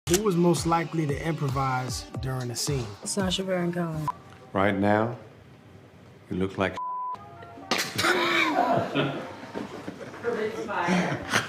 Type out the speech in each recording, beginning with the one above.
Who was most likely to improvise during a scene? Sacha Baron Cohen. Right now, you look like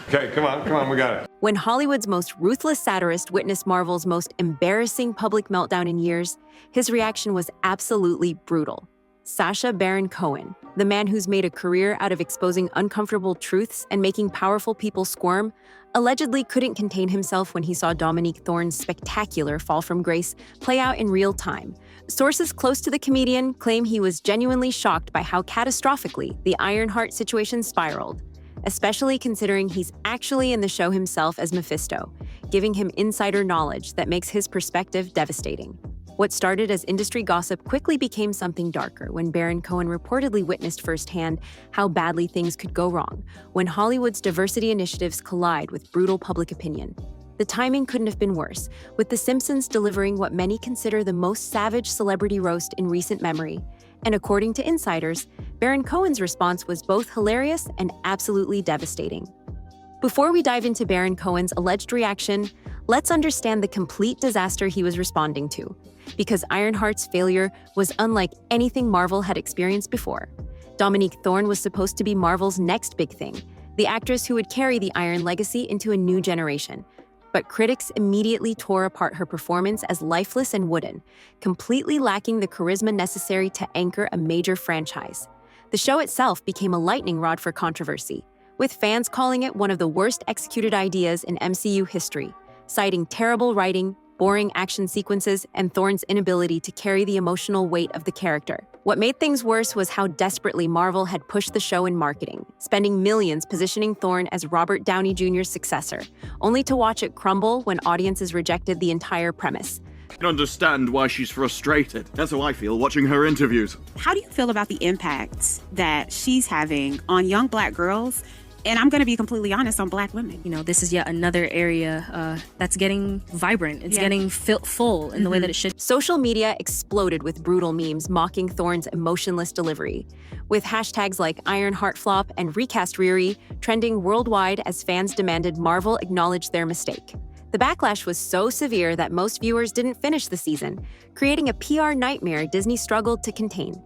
Okay, come on, we got it. When Hollywood's most ruthless satirist witnessed Marvel's most embarrassing public meltdown in years, his reaction was absolutely brutal. Sacha Baron Cohen, the man who's made a career out of exposing uncomfortable truths and making powerful people squirm, allegedly couldn't contain himself when he saw Dominique Thorne's spectacular fall from grace play out in real time. Sources close to the comedian claim he was genuinely shocked by how catastrophically the Ironheart situation spiraled, especially considering he's actually in the show himself as Mephisto, giving him insider knowledge that makes his perspective devastating. What started as industry gossip quickly became something darker when Baron Cohen reportedly witnessed firsthand how badly things could go wrong when Hollywood's diversity initiatives collide with brutal public opinion. The timing couldn't have been worse, with The Simpsons delivering what many consider the most savage celebrity roast in recent memory. And according to insiders, Baron Cohen's response was both hilarious and absolutely devastating. Before we dive into Baron Cohen's alleged reaction, let's understand the complete disaster he was responding to, because Ironheart's failure was unlike anything Marvel had experienced before. Dominique Thorne was supposed to be Marvel's next big thing, the actress who would carry the Iron legacy into a new generation. But critics immediately tore apart her performance as lifeless and wooden, completely lacking the charisma necessary to anchor a major franchise. The show itself became a lightning rod for controversy, with fans calling it one of the worst executed ideas in MCU history, citing terrible writing, boring action sequences, and Thorne's inability to carry the emotional weight of the character. What made things worse was how desperately Marvel had pushed the show in marketing, spending millions positioning Thorne as Robert Downey Jr.'s successor, only to watch it crumble when audiences rejected the entire premise. I don't understand why she's frustrated. That's how I feel watching her interviews. How do you feel about the impact that she's having on young Black girls? And I'm going to be completely honest, on Black women. You know, this is yet another area that's getting vibrant. It's getting full in the way that it should. Social media exploded with brutal memes mocking Thorne's emotionless delivery, with hashtags like Ironheart flop and recast Riri trending worldwide as fans demanded Marvel acknowledge their mistake. The backlash was so severe that most viewers didn't finish the season, creating a PR nightmare Disney struggled to contain.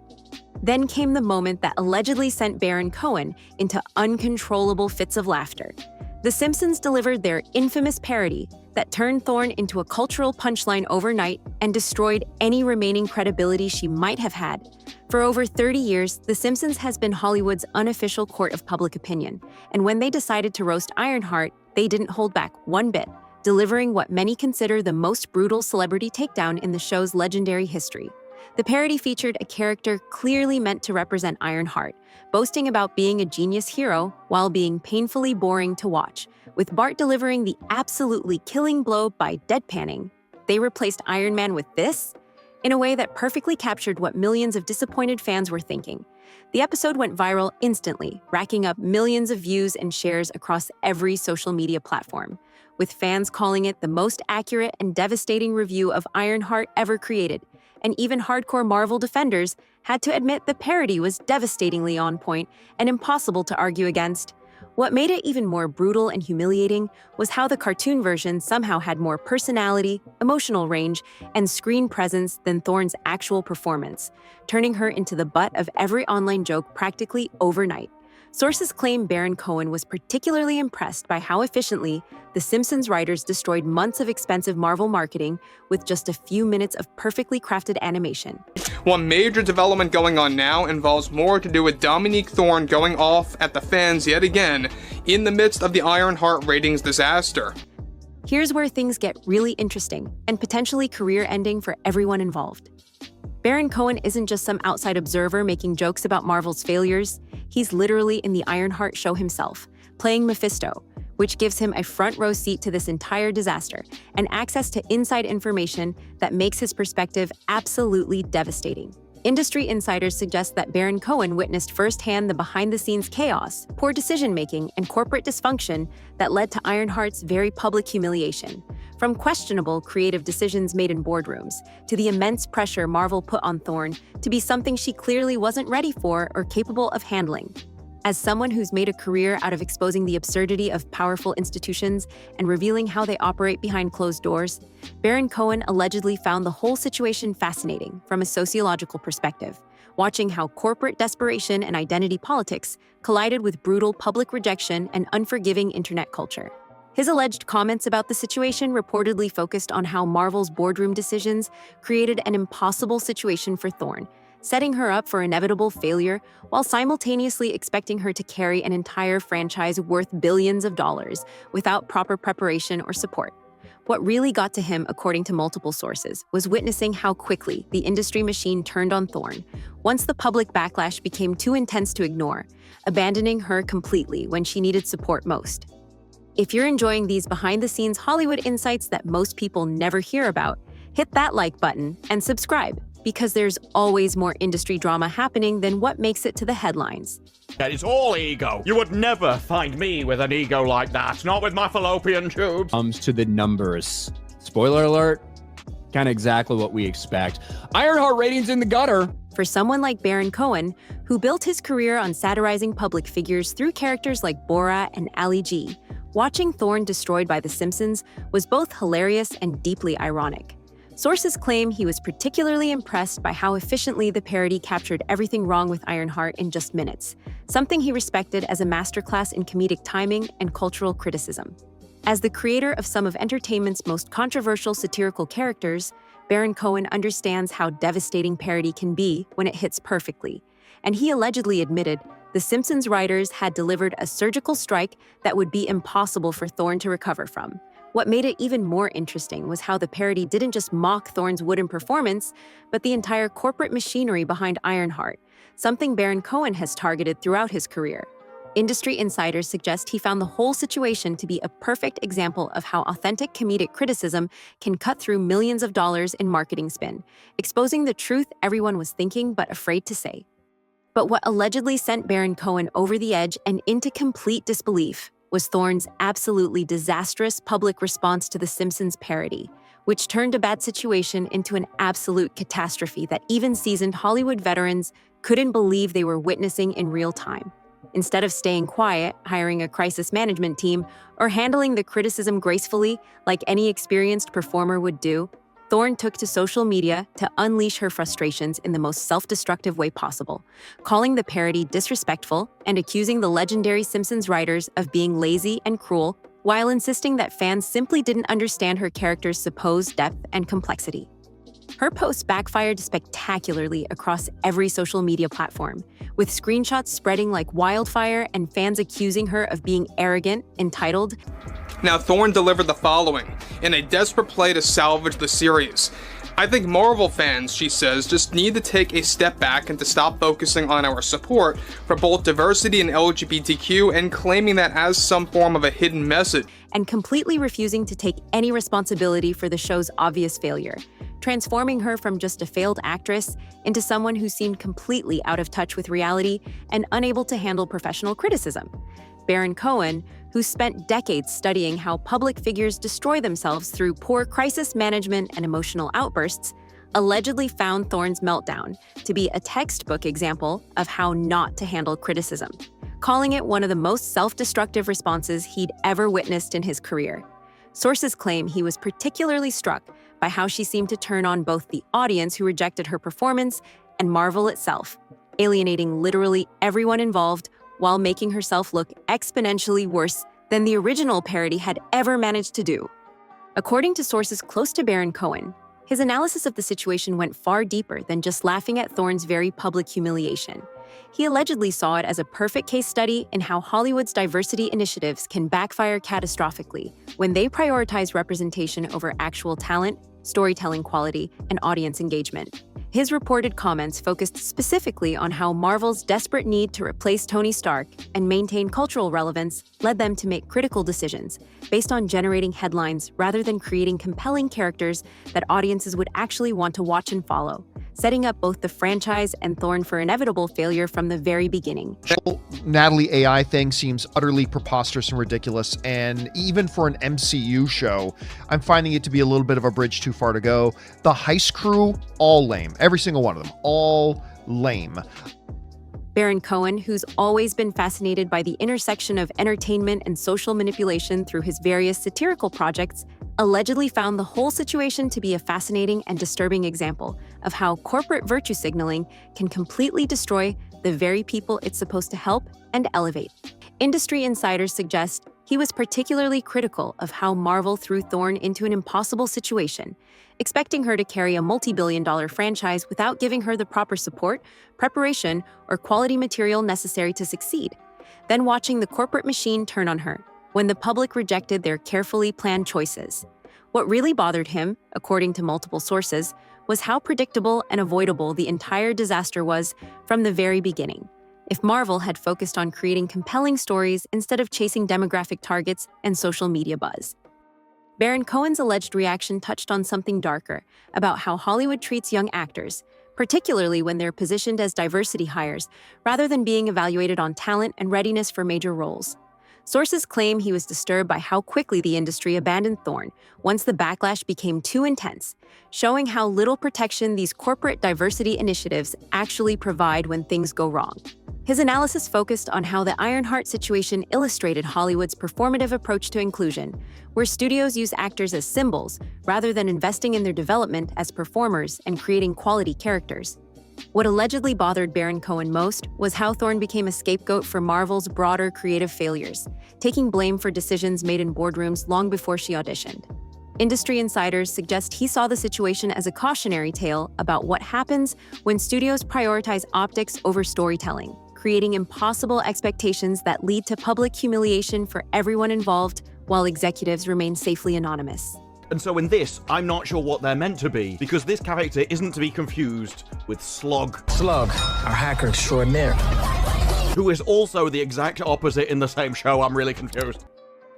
Then came the moment that allegedly sent Baron Cohen into uncontrollable fits of laughter. The Simpsons delivered their infamous parody that turned Thorne into a cultural punchline overnight and destroyed any remaining credibility she might have had. For over 30 years, The Simpsons has been Hollywood's unofficial court of public opinion, and when they decided to roast Ironheart, they didn't hold back one bit, delivering what many consider the most brutal celebrity takedown in the show's legendary history. The parody featured a character clearly meant to represent Ironheart, boasting about being a genius hero while being painfully boring to watch, with Bart delivering the absolutely killing blow by deadpanning. They replaced Iron Man with this? In a way that perfectly captured what millions of disappointed fans were thinking. The episode went viral instantly, racking up millions of views and shares across every social media platform, with fans calling it the most accurate and devastating review of Ironheart ever created. And even hardcore Marvel defenders had to admit the parody was devastatingly on point and impossible to argue against. What made it even more brutal and humiliating was how the cartoon version somehow had more personality, emotional range, and screen presence than Thorne's actual performance, turning her into the butt of every online joke practically overnight. Sources claim Baron Cohen was particularly impressed by how efficiently The Simpsons writers destroyed months of expensive Marvel marketing with just a few minutes of perfectly crafted animation. One major development going on now involves more to do with Dominique Thorne going off at the fans yet again in the midst of the Ironheart ratings disaster. Here's where things get really interesting and potentially career-ending for everyone involved. Baron Cohen isn't just some outside observer making jokes about Marvel's failures. He's literally in the Ironheart show himself, playing Mephisto, which gives him a front row seat to this entire disaster and access to inside information that makes his perspective absolutely devastating. Industry insiders suggest that Baron Cohen witnessed firsthand the behind-the-scenes chaos, poor decision-making, and corporate dysfunction that led to Ironheart's very public humiliation. From questionable creative decisions made in boardrooms, to the immense pressure Marvel put on Thorne to be something she clearly wasn't ready for or capable of handling. As someone who's made a career out of exposing the absurdity of powerful institutions and revealing how they operate behind closed doors, Baron Cohen allegedly found the whole situation fascinating from a sociological perspective, watching how corporate desperation and identity politics collided with brutal public rejection and unforgiving internet culture. His alleged comments about the situation reportedly focused on how Marvel's boardroom decisions created an impossible situation for Thorne, setting her up for inevitable failure while simultaneously expecting her to carry an entire franchise worth billions of dollars without proper preparation or support. What really got to him, according to multiple sources, was witnessing how quickly the industry machine turned on Thorne once the public backlash became too intense to ignore, abandoning her completely when she needed support most. If you're enjoying these behind-the-scenes Hollywood insights that most people never hear about, hit that like button and subscribe, because there's always more industry drama happening than what makes it to the headlines. That is all ego. You would never find me with an ego like that, not with my fallopian tubes. Comes to the numbers. Spoiler alert, kind of exactly what we expect. Ironheart ratings in the gutter. For someone like Baron Cohen, who built his career on satirizing public figures through characters like Borat and Ali G, watching Thorne destroyed by The Simpsons was both hilarious and deeply ironic. Sources claim he was particularly impressed by how efficiently the parody captured everything wrong with Ironheart in just minutes, something he respected as a masterclass in comedic timing and cultural criticism. As the creator of some of entertainment's most controversial satirical characters, Baron Cohen understands how devastating parody can be when it hits perfectly, and he allegedly admitted The Simpsons writers had delivered a surgical strike that would be impossible for Thorne to recover from. What made it even more interesting was how the parody didn't just mock Thorne's wooden performance, but the entire corporate machinery behind Ironheart, something Baron Cohen has targeted throughout his career. Industry insiders suggest he found the whole situation to be a perfect example of how authentic comedic criticism can cut through millions of dollars in marketing spin, exposing the truth everyone was thinking but afraid to say. But what allegedly sent Baron Cohen over the edge and into complete disbelief was Thorne's absolutely disastrous public response to The Simpsons parody, which turned a bad situation into an absolute catastrophe that even seasoned Hollywood veterans couldn't believe they were witnessing in real time. Instead of staying quiet, hiring a crisis management team, or handling the criticism gracefully like any experienced performer would do, Thorne took to social media to unleash her frustrations in the most self-destructive way possible, calling the parody disrespectful and accusing the legendary Simpsons writers of being lazy and cruel, while insisting that fans simply didn't understand her character's supposed depth and complexity. Her posts backfired spectacularly across every social media platform, with screenshots spreading like wildfire and fans accusing her of being arrogant, entitled. Now, Thorne delivered the following, in a desperate play to salvage the series. I think Marvel fans, she says, just need to take a step back and to stop focusing on our support for both diversity and LGBTQ and claiming that as some form of a hidden message. And completely refusing to take any responsibility for the show's obvious failure, transforming her from just a failed actress into someone who seemed completely out of touch with reality and unable to handle professional criticism. Baron Cohen, who spent decades studying how public figures destroy themselves through poor crisis management and emotional outbursts, allegedly found Thorne's meltdown to be a textbook example of how not to handle criticism, calling it one of the most self-destructive responses he'd ever witnessed in his career. Sources claim he was particularly struck by how she seemed to turn on both the audience who rejected her performance and Marvel itself, alienating literally everyone involved while making herself look exponentially worse than the original parody had ever managed to do. According to sources close to Baron Cohen, his analysis of the situation went far deeper than just laughing at Thorne's very public humiliation. He allegedly saw it as a perfect case study in how Hollywood's diversity initiatives can backfire catastrophically when they prioritize representation over actual talent, storytelling quality, and audience engagement. His reported comments focused specifically on how Marvel's desperate need to replace Tony Stark and maintain cultural relevance led them to make critical decisions based on generating headlines rather than creating compelling characters that audiences would actually want to watch and follow, setting up both the franchise and Thorne for inevitable failure from the very beginning. Natalie AI thing seems utterly preposterous and ridiculous, and even for an MCU show, I'm finding it to be a little bit of a bridge too far to go. The heist crew, all lame. Every single one of them, all lame. Baron Cohen, who's always been fascinated by the intersection of entertainment and social manipulation through his various satirical projects, allegedly found the whole situation to be a fascinating and disturbing example of how corporate virtue signaling can completely destroy the very people it's supposed to help and elevate. Industry insiders suggest he was particularly critical of how Marvel threw Thorne into an impossible situation, expecting her to carry a multi-billion-dollar franchise without giving her the proper support, preparation, or quality material necessary to succeed, then watching the corporate machine turn on her when the public rejected their carefully planned choices. What really bothered him, according to multiple sources, was how predictable and avoidable the entire disaster was from the very beginning. If Marvel had focused on creating compelling stories instead of chasing demographic targets and social media buzz. Baron Cohen's alleged reaction touched on something darker about how Hollywood treats young actors, particularly when they're positioned as diversity hires, rather than being evaluated on talent and readiness for major roles. Sources claim he was disturbed by how quickly the industry abandoned Thorne once the backlash became too intense, showing how little protection these corporate diversity initiatives actually provide when things go wrong. His analysis focused on how the Ironheart situation illustrated Hollywood's performative approach to inclusion, where studios use actors as symbols rather than investing in their development as performers and creating quality characters. What allegedly bothered Baron Cohen most was how Thorne became a scapegoat for Marvel's broader creative failures, taking blame for decisions made in boardrooms long before she auditioned. Industry insiders suggest he saw the situation as a cautionary tale about what happens when studios prioritize optics over storytelling, creating impossible expectations that lead to public humiliation for everyone involved while executives remain safely anonymous. And so in this, I'm not sure what they're meant to be, because this character isn't to be confused with Slog. Slug, our hacker extraordinaire. Who is also the exact opposite in the same show. I'm really confused.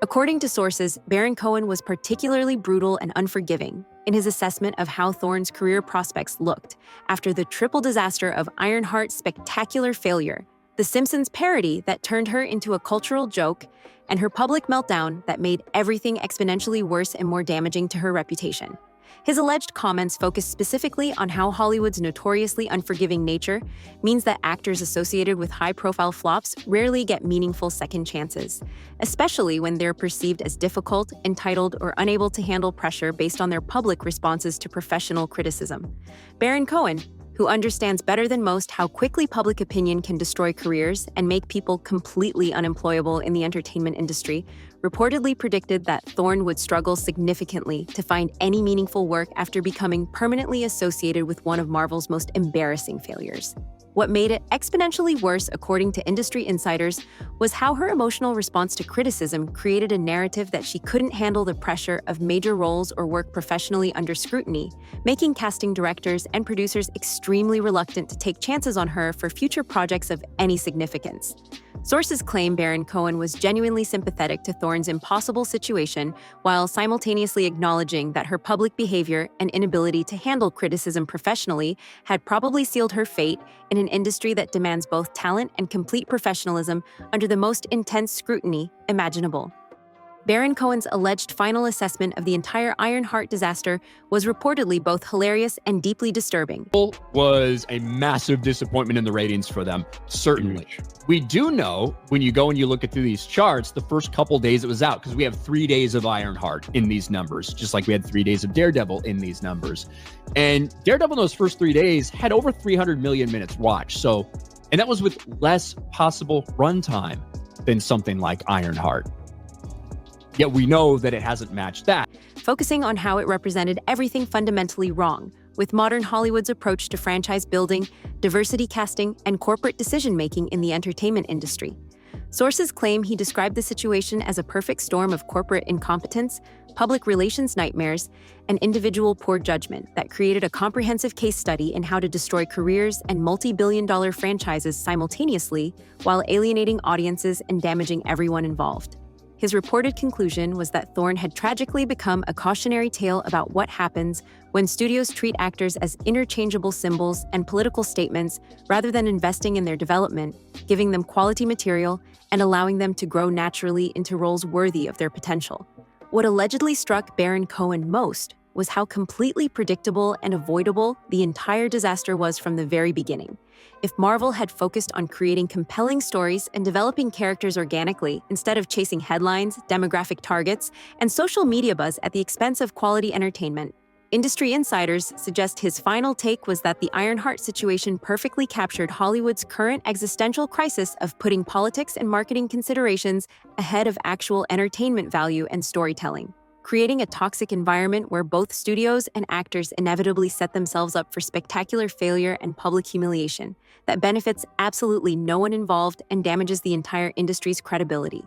According to sources, Baron Cohen was particularly brutal and unforgiving in his assessment of how Thorne's career prospects looked after the triple disaster of Ironheart's spectacular failure, the Simpsons parody that turned her into a cultural joke, and her public meltdown that made everything exponentially worse and more damaging to her reputation. His alleged comments focused specifically on how Hollywood's notoriously unforgiving nature means that actors associated with high-profile flops rarely get meaningful second chances, especially when they're perceived as difficult, entitled, or unable to handle pressure based on their public responses to professional criticism. Baron Cohen, who understands better than most how quickly public opinion can destroy careers and make people completely unemployable in the entertainment industry, reportedly predicted that Thorne would struggle significantly to find any meaningful work after becoming permanently associated with one of Marvel's most embarrassing failures. What made it exponentially worse, according to industry insiders, was how her emotional response to criticism created a narrative that she couldn't handle the pressure of major roles or work professionally under scrutiny, making casting directors and producers extremely reluctant to take chances on her for future projects of any significance. Sources claim Baron Cohen was genuinely sympathetic to Thorne's impossible situation while simultaneously acknowledging that her public behavior and inability to handle criticism professionally had probably sealed her fate in an industry that demands both talent and complete professionalism under the most intense scrutiny imaginable. Baron Cohen's alleged final assessment of the entire Ironheart disaster was reportedly both hilarious and deeply disturbing. Was a massive disappointment in the ratings for them, certainly. We do know, when you go and you look at through these charts, the first couple days it was out, because we have 3 days of Ironheart in these numbers, just like we had 3 days of Daredevil in these numbers. And Daredevil in those first 3 days had over 300 million minutes watched. So, and that was with less possible runtime than something like Ironheart. Yet we know that it hasn't matched that. Focusing on how it represented everything fundamentally wrong with modern Hollywood's approach to franchise building, diversity casting, and corporate decision-making in the entertainment industry. Sources claim he described the situation as a perfect storm of corporate incompetence, public relations nightmares, and individual poor judgment that created a comprehensive case study in how to destroy careers and multi-billion-dollar franchises simultaneously while alienating audiences and damaging everyone involved. His reported conclusion was that Thorne had tragically become a cautionary tale about what happens when studios treat actors as interchangeable symbols and political statements rather than investing in their development, giving them quality material, and allowing them to grow naturally into roles worthy of their potential. What allegedly struck Baron Cohen most was how completely predictable and avoidable the entire disaster was from the very beginning. If Marvel had focused on creating compelling stories and developing characters organically instead of chasing headlines, demographic targets, and social media buzz at the expense of quality entertainment, industry insiders suggest his final take was that the Ironheart situation perfectly captured Hollywood's current existential crisis of putting politics and marketing considerations ahead of actual entertainment value and storytelling, creating a toxic environment where both studios and actors inevitably set themselves up for spectacular failure and public humiliation that benefits absolutely no one involved and damages the entire industry's credibility.